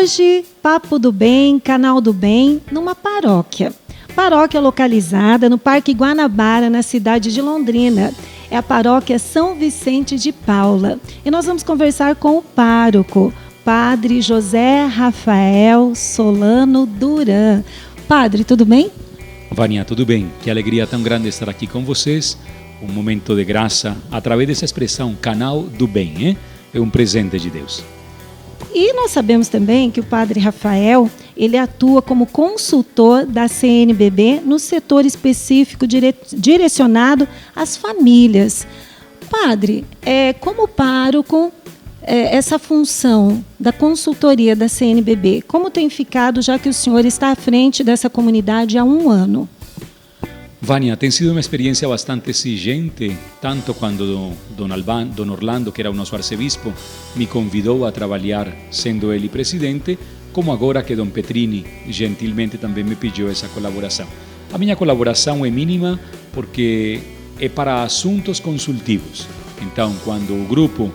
hoje, Papo do Bem, Canal do Bem, numa paróquia. Paróquia localizada no Parque Guanabara, na cidade de Londrina. É a paróquia São Vicente de Paula. E nós vamos conversar com o pároco, Padre José Rafael Solano Duran. Padre, tudo bem? Vânia, tudo bem? Que alegria tão grande estar aqui com vocês. Um momento de graça através dessa expressão, Canal do Bem, hein? É um presente de Deus. E nós sabemos também que o Padre Rafael, ele atua como consultor da CNBB no setor específico direcionado às famílias. Padre, como pároco, essa função da consultoria da CNBB, como tem ficado, já que o senhor está à frente dessa comunidade há 1 ano? Vânia, tem sido uma experiência bastante exigente, tanto quando Dom Orlando, que era o nosso arcebispo, me convidou a trabalhar sendo ele presidente, como agora que Dom Petrini gentilmente também me pediu essa colaboração. A minha colaboração é mínima porque é para assuntos consultivos. Então, quando o grupo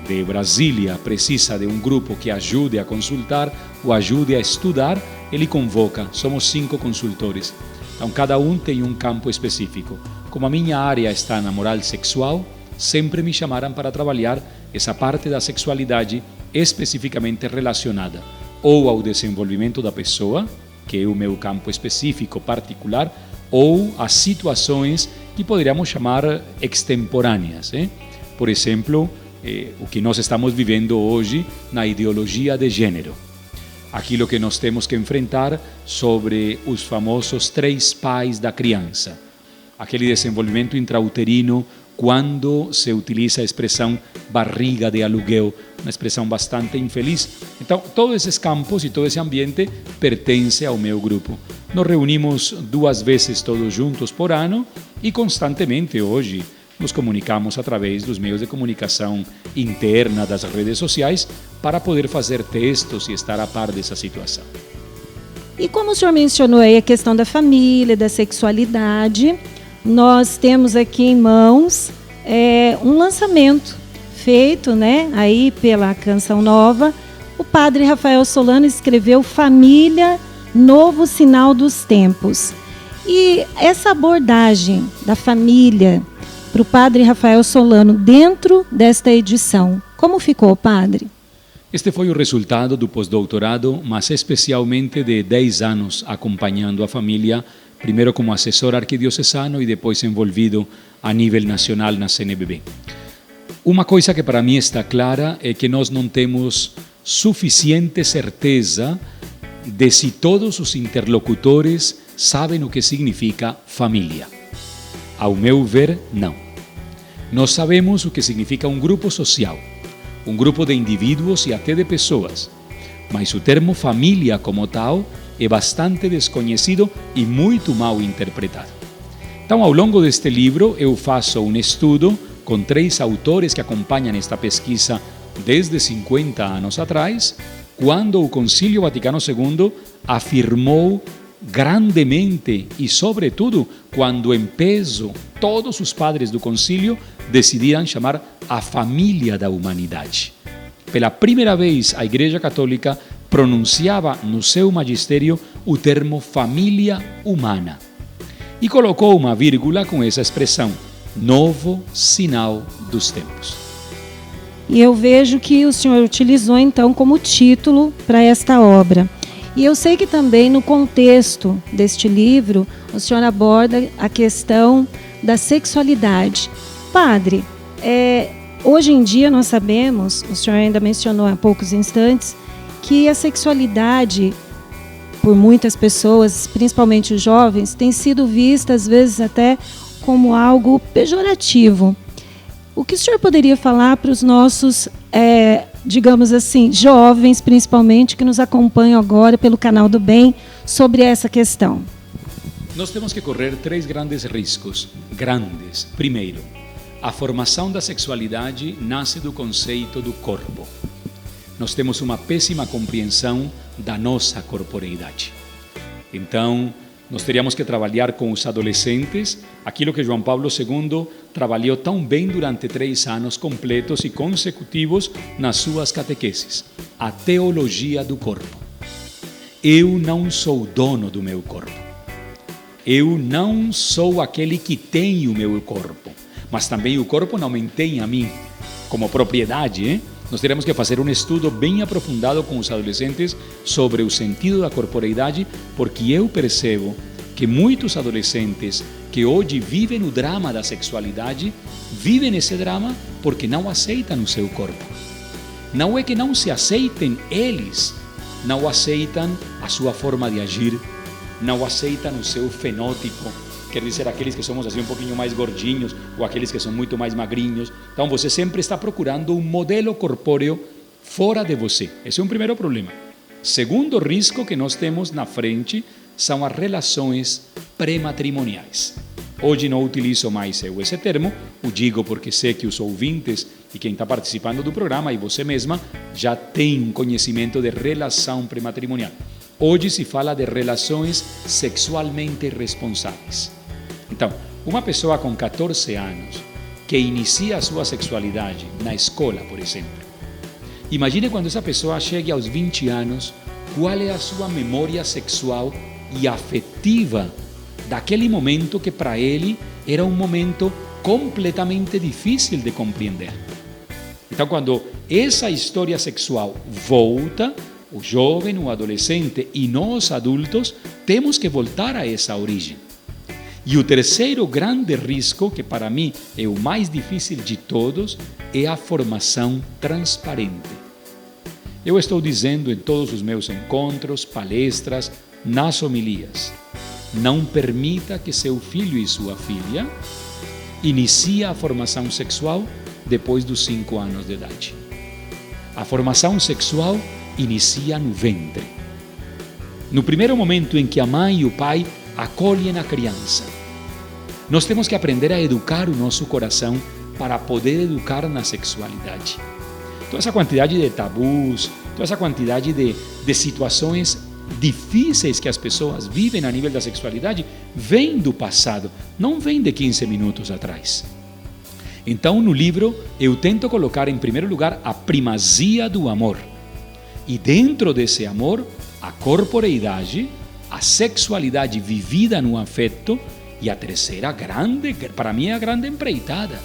de Brasília precisa de um grupo que ajude a consultar ou ajude a estudar, ele convoca. Somos 5 consultores. Então, cada um tem um campo específico. Como a minha área está na moral sexual, sempre me chamaram para trabalhar essa parte da sexualidade especificamente relacionada ou ao desenvolvimento da pessoa, que é o meu campo específico particular, ou às situações que poderíamos chamar extemporâneas. Por exemplo, o que nós estamos vivendo hoje na ideologia de gênero. Aquilo que nós temos que enfrentar sobre os famosos 3 pais da criança. Aquele desenvolvimento intrauterino quando se utiliza a expressão barriga de aluguel, uma expressão bastante infeliz. Então, todos esses campos e todo esse ambiente pertence ao meu grupo. Nos reunimos 2 vezes todos juntos por ano e constantemente hoje nos comunicamos através dos meios de comunicação interna das redes sociais para poder fazer textos e estar a par dessa situação. E como o senhor mencionou aí a questão da família, da sexualidade, nós temos aqui em mãos um lançamento feito, aí pela Canção Nova. O Padre Rafael Solano escreveu Família, Novo Sinal dos Tempos. E essa abordagem da família para o Padre Rafael Solano dentro desta edição, como ficou, Padre? Este foi o resultado do pós-doutorado, mas especialmente de 10 anos acompanhando a família, primeiro como assessor arquidiocesano e depois envolvido a nível nacional na CNBB. Uma coisa que para mim está clara é que nós não temos suficiente certeza de se todos os interlocutores sabem o que significa família. Ao meu ver, não. Nós sabemos o que significa um grupo social, um grupo de indivíduos e até de pessoas, mas o termo família como tal é bastante desconhecido e muito mal interpretado. Então, ao longo deste livro, eu faço um estudo com 3 autores que acompanham esta pesquisa desde 50 anos atrás, quando o Concílio Vaticano II afirmou grandemente e, sobretudo, quando em peso todos os padres do concílio decidiram chamar a família da humanidade. Pela primeira vez, a Igreja Católica pronunciava no seu magistério o termo família humana e colocou uma vírgula com essa expressão, novo sinal dos tempos. E eu vejo que o senhor utilizou então como título para esta obra. E eu sei que também no contexto deste livro, o senhor aborda a questão da sexualidade. Padre, hoje em dia nós sabemos, o senhor ainda mencionou há poucos instantes, que a sexualidade, por muitas pessoas, principalmente os jovens, tem sido vista às vezes até como algo pejorativo. O que o senhor poderia falar para os nossos, digamos assim, jovens, principalmente, que nos acompanham agora pelo Canal do Bem, sobre essa questão? Nós temos que correr 3 grandes riscos. Grandes. Primeiro, a formação da sexualidade nasce do conceito do corpo. Nós temos uma péssima compreensão da nossa corporeidade. Então, Nós teríamos que trabalhar com os adolescentes aquilo que João Paulo II trabalhou tão bem durante 3 anos completos e consecutivos nas suas catequeses: a teologia do corpo. Eu não sou dono do meu corpo. Eu não sou aquele que tem o meu corpo, mas também o corpo não me tem a mim como propriedade, hein? Nós teremos que fazer um estudo bem aprofundado com os adolescentes sobre o sentido da corporeidade, porque eu percebo que muitos adolescentes que hoje vivem o drama da sexualidade, vivem esse drama porque não aceitam o seu corpo. Não é que não se aceitem eles, não aceitam a sua forma de agir, não aceitam o seu fenótipo, quer dizer, aqueles que somos assim um pouquinho mais gordinhos ou aqueles que são muito mais magrinhos. Então você sempre está procurando um modelo corpóreo fora de você. Esse é um primeiro problema. Segundo risco que nós temos na frente são as relações pré-matrimoniais. Hoje não utilizo mais esse termo, o digo porque sei que os ouvintes e quem está participando do programa e você mesma já tem um conhecimento de relação pré-matrimonial. Hoje se fala de relações sexualmente responsáveis. Então, uma pessoa com 14 anos que inicia a sua sexualidade na escola, por exemplo, imagine quando essa pessoa chegue aos 20 anos, qual é a sua memória sexual e afetiva daquele momento que para ele era um momento completamente difícil de compreender. Então, quando essa história sexual volta, o jovem, o adolescente e nós adultos temos que voltar a essa origem. E o terceiro grande risco, que para mim é o mais difícil de todos, é a formação transparente. Eu estou dizendo em todos os meus encontros, palestras, nas homilias, não permita que seu filho e sua filha iniciem a formação sexual depois dos 5 anos de idade. A formação sexual inicia no ventre. No primeiro momento em que a mãe e o pai acolhem a criança, nós temos que aprender a educar o nosso coração para poder educar na sexualidade. Toda essa quantidade de tabus, toda essa quantidade de situações difíceis que as pessoas vivem a nível da sexualidade vem do passado, não vem de 15 minutos atrás. Então, no livro, eu tento colocar em primeiro lugar a primazia do amor. E dentro desse amor, a corporeidade, a sexualidade vivida no afeto e a terceira grande, para mim é a grande empreitada.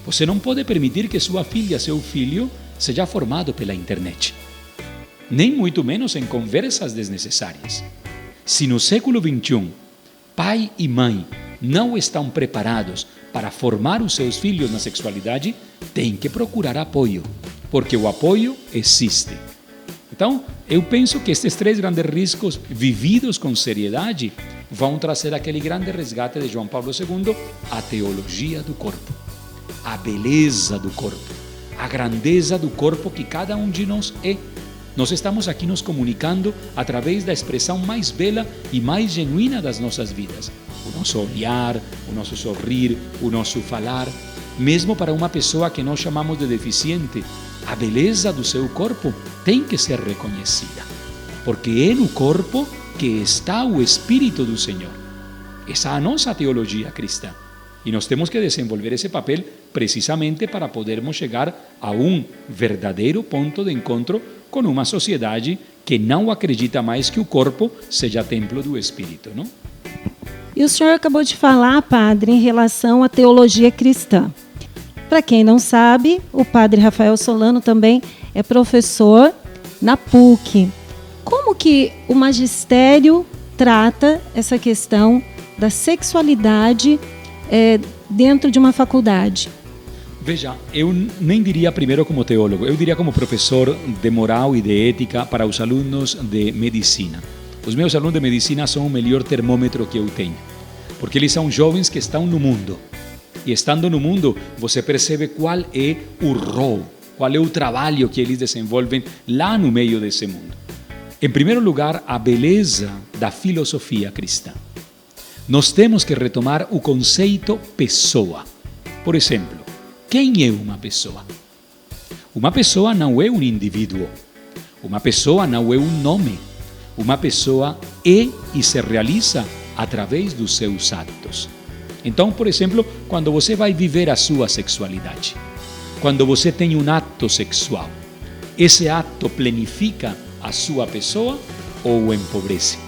Você não pode permitir que sua filha, seu filho, seja formado pela internet. Nem muito menos em conversas desnecessárias. Se no século XXI, pai e mãe não estão preparados para formar os seus filhos na sexualidade, tem que procurar apoio, porque o apoio existe. Então, eu penso que estes 3 grandes riscos vividos com seriedade vão trazer aquele grande resgate de João Paulo II, a teologia do corpo, a beleza do corpo, a grandeza do corpo que cada um de nós é. Nós estamos aqui nos comunicando através da expressão mais bela e mais genuína das nossas vidas. O nosso olhar, o nosso sorrir, o nosso falar. Mesmo para uma pessoa que nós chamamos de deficiente, a beleza do seu corpo tem que ser reconhecida, porque é no corpo que está o Espírito do Senhor. Essa é a nossa teologia cristã. E nós temos que desenvolver esse papel precisamente para podermos chegar a um verdadeiro ponto de encontro com uma sociedade que não acredita mais que o corpo seja templo do Espírito, não? E o senhor acabou de falar, padre, em relação à teologia cristã. Para quem não sabe, o padre Rafael Solano também é professor na PUC. Como que o magistério trata essa questão da sexualidade dentro de uma faculdade? Veja, eu nem diria primeiro como teólogo, eu diria como professor de moral e de ética para os alunos de medicina. Os meus alunos de medicina são o melhor termômetro que eu tenho, porque eles são jovens que estão no mundo. E estando no mundo, você percebe qual é o rol, qual é o trabalho que eles desenvolvem lá no meio desse mundo. Em primeiro lugar, a beleza da filosofia cristã. Nós temos que retomar o conceito pessoa. Por exemplo, quem é uma pessoa? Uma pessoa não é um indivíduo. Uma pessoa não é um nome. Uma pessoa é e se realiza através dos seus atos. Então, por exemplo, quando você vai viver a sua sexualidade, quando você tem um ato sexual, esse ato planifica a sua pessoa ou o empobrece?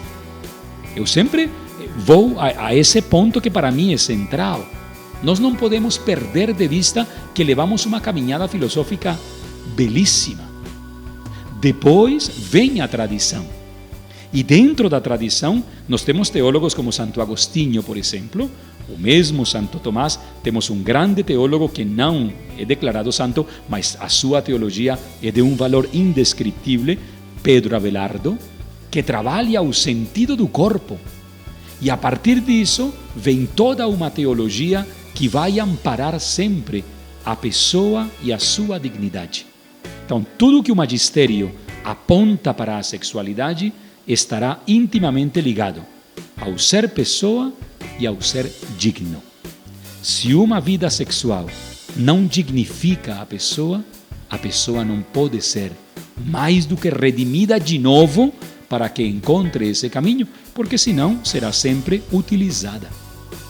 Eu sempre vou a esse ponto que para mim é central. Nós não podemos perder de vista que levamos uma caminhada filosófica belíssima. Depois vem a tradição. E dentro da tradição, nós temos teólogos como Santo Agostinho, por exemplo, o mesmo Santo Tomás. Temos um grande teólogo que não é declarado santo, mas a sua teologia é de um valor indescritível, Pedro Abelardo, que trabalha o sentido do corpo. E a partir disso, vem toda uma teologia que vai amparar sempre a pessoa e a sua dignidade. Então, tudo que o magistério aponta para a sexualidade estará intimamente ligado ao ser pessoa e ao ser digno. Se uma vida sexual não dignifica a pessoa não pode ser mais do que redimida de novo para que encontre esse caminho, porque senão será sempre utilizada.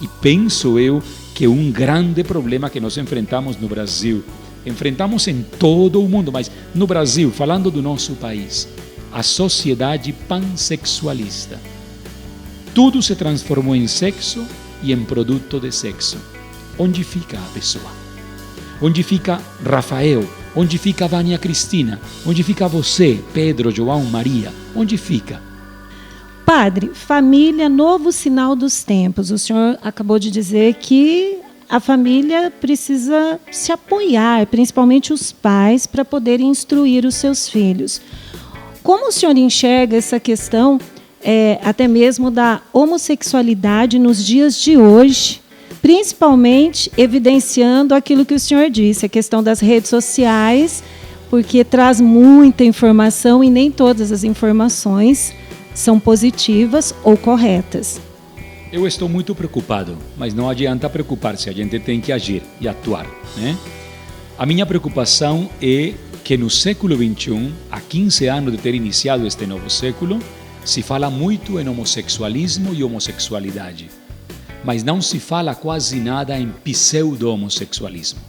E penso eu que um grande problema que nós enfrentamos no Brasil, enfrentamos em todo o mundo, mas no Brasil, falando do nosso país, a sociedade pansexualista. Tudo se transformou em sexo e em produto de sexo. Onde fica a pessoa? Onde fica Rafael? Onde fica Vânia Cristina? Onde fica você, Pedro, João, Maria? Onde fica? Padre, família, novo sinal dos tempos. O senhor acabou de dizer que a família precisa se apoiar, principalmente os pais, para poderem instruir os seus filhos. Como o senhor enxerga essa questão, até mesmo da homossexualidade nos dias de hoje, principalmente evidenciando aquilo que o senhor disse, a questão das redes sociais, porque traz muita informação e nem todas as informações são positivas ou corretas. Eu estou muito preocupado, mas não adianta preocupar-se, a gente tem que agir e atuar, né? A minha preocupação é que no século XXI, há 15 anos de ter iniciado este novo século, se fala muito em homossexualismo e homossexualidade, mas não se fala quase nada em pseudo-homossexualismo.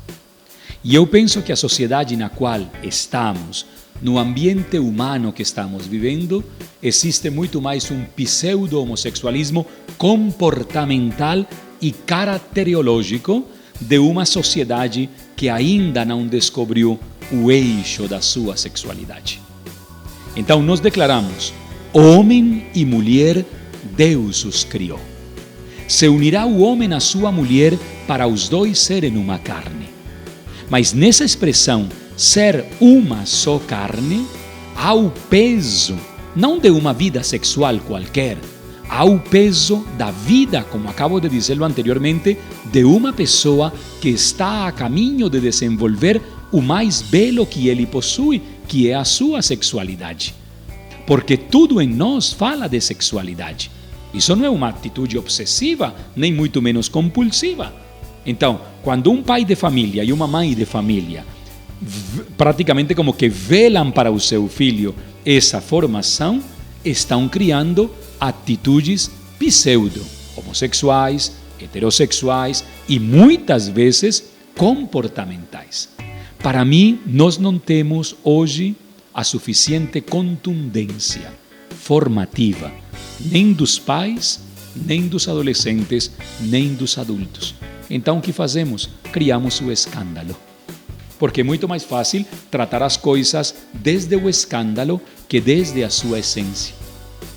E eu penso que a sociedade na qual estamos, no ambiente humano que estamos vivendo, existe muito mais um pseudo-homossexualismo comportamental e caracteriológico de uma sociedade que ainda não descobriu o eixo da sua sexualidade. Então nós declaramos: homem e mulher, Deus os criou. Se unirá o homem à sua mulher para os dois serem uma carne. Mas nessa expressão, ser uma só carne, há o peso, não de uma vida sexual qualquer, há o peso da vida, como acabo de dizer anteriormente, de uma pessoa que está a caminho de desenvolver o mais belo que ele possui, que é a sua sexualidade. Porque tudo em nós fala de sexualidade. Isso não é uma atitude obsessiva, nem muito menos compulsiva. Então, quando um pai de família e uma mãe de família praticamente como que velam para o seu filho essa formação, estão criando atitudes pseudo-homossexuais, heterossexuais e muitas vezes comportamentais. Para mim, nós não temos hoje a suficiente contundência formativa, nem dos pais, nem dos adolescentes, nem dos adultos. Então, o que fazemos? Criamos o escândalo. Porque é muito mais fácil tratar as coisas desde o escândalo que desde a sua essência.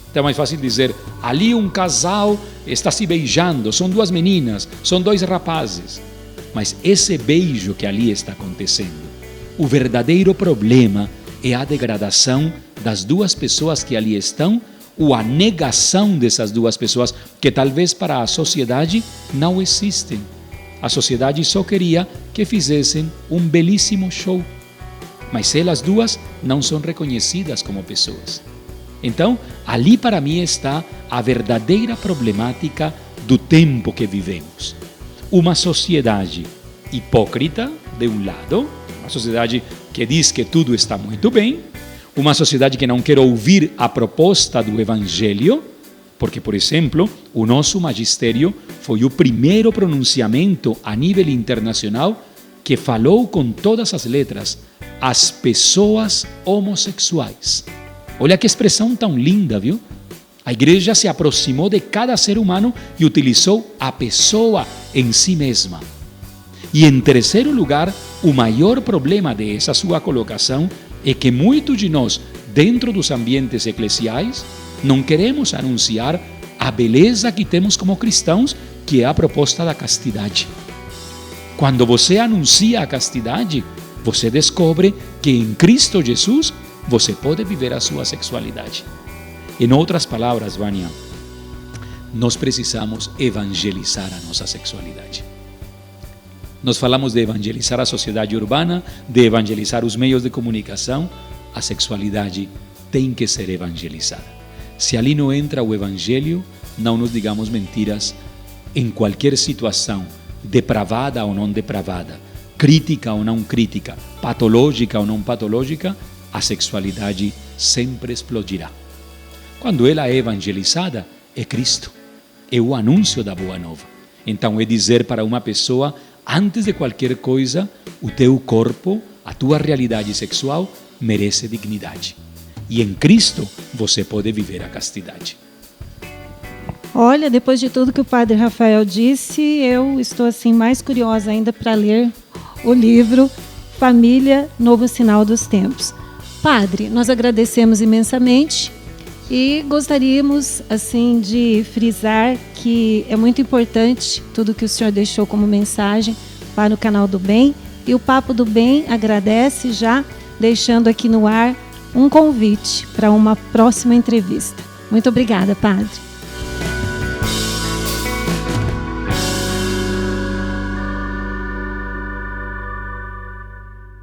Então é mais fácil dizer, ali um casal está se beijando, são duas meninas, são dois rapazes. Mas esse beijo que ali está acontecendo, o verdadeiro problema é a degradação das duas pessoas que ali estão, ou a negação dessas duas pessoas que talvez para a sociedade não existem. A sociedade só queria que fizessem um belíssimo show, mas elas duas não são reconhecidas como pessoas. Então, ali para mim está a verdadeira problemática do tempo que vivemos. Uma sociedade hipócrita, de um lado, uma sociedade que diz que tudo está muito bem, uma sociedade que não quer ouvir a proposta do Evangelho, porque, por exemplo, o nosso magistério foi o primeiro pronunciamento a nível internacional que falou com todas as letras as pessoas homossexuais. Olha que expressão tão linda, viu? A igreja se aproximou de cada ser humano e utilizou a pessoa em si mesma. E em terceiro lugar, o maior problema dessa sua colocação é que muitos de nós, dentro dos ambientes eclesiais, não queremos anunciar a beleza que temos como cristãos, que é a proposta da castidade. Quando você anuncia a castidade, você descobre que em Cristo Jesus você pode viver a sua sexualidade. Em outras palavras, Vânia, nós precisamos evangelizar a nossa sexualidade. Nós falamos de evangelizar a sociedade urbana, de evangelizar os meios de comunicação. A sexualidade tem que ser evangelizada. Se ali não entra o Evangelho, não nos digamos mentiras, em qualquer situação, depravada ou não depravada, crítica ou não crítica, patológica ou não patológica, a sexualidade sempre explodirá. Quando ela é evangelizada, é Cristo, é o anúncio da Boa Nova. Então é dizer para uma pessoa, antes de qualquer coisa, o teu corpo, a tua realidade sexual, merece dignidade. E em Cristo você pode viver a castidade. Olha, depois de tudo que o Padre Rafael disse, eu estou assim mais curiosa ainda para ler o livro Família, Novo Sinal dos Tempos. Padre, nós agradecemos imensamente e gostaríamos assim de frisar que é muito importante tudo que o senhor deixou como mensagem para o Canal do Bem, e o Papo do Bem agradece já, deixando aqui no ar um convite para uma próxima entrevista. Muito obrigada, Padre.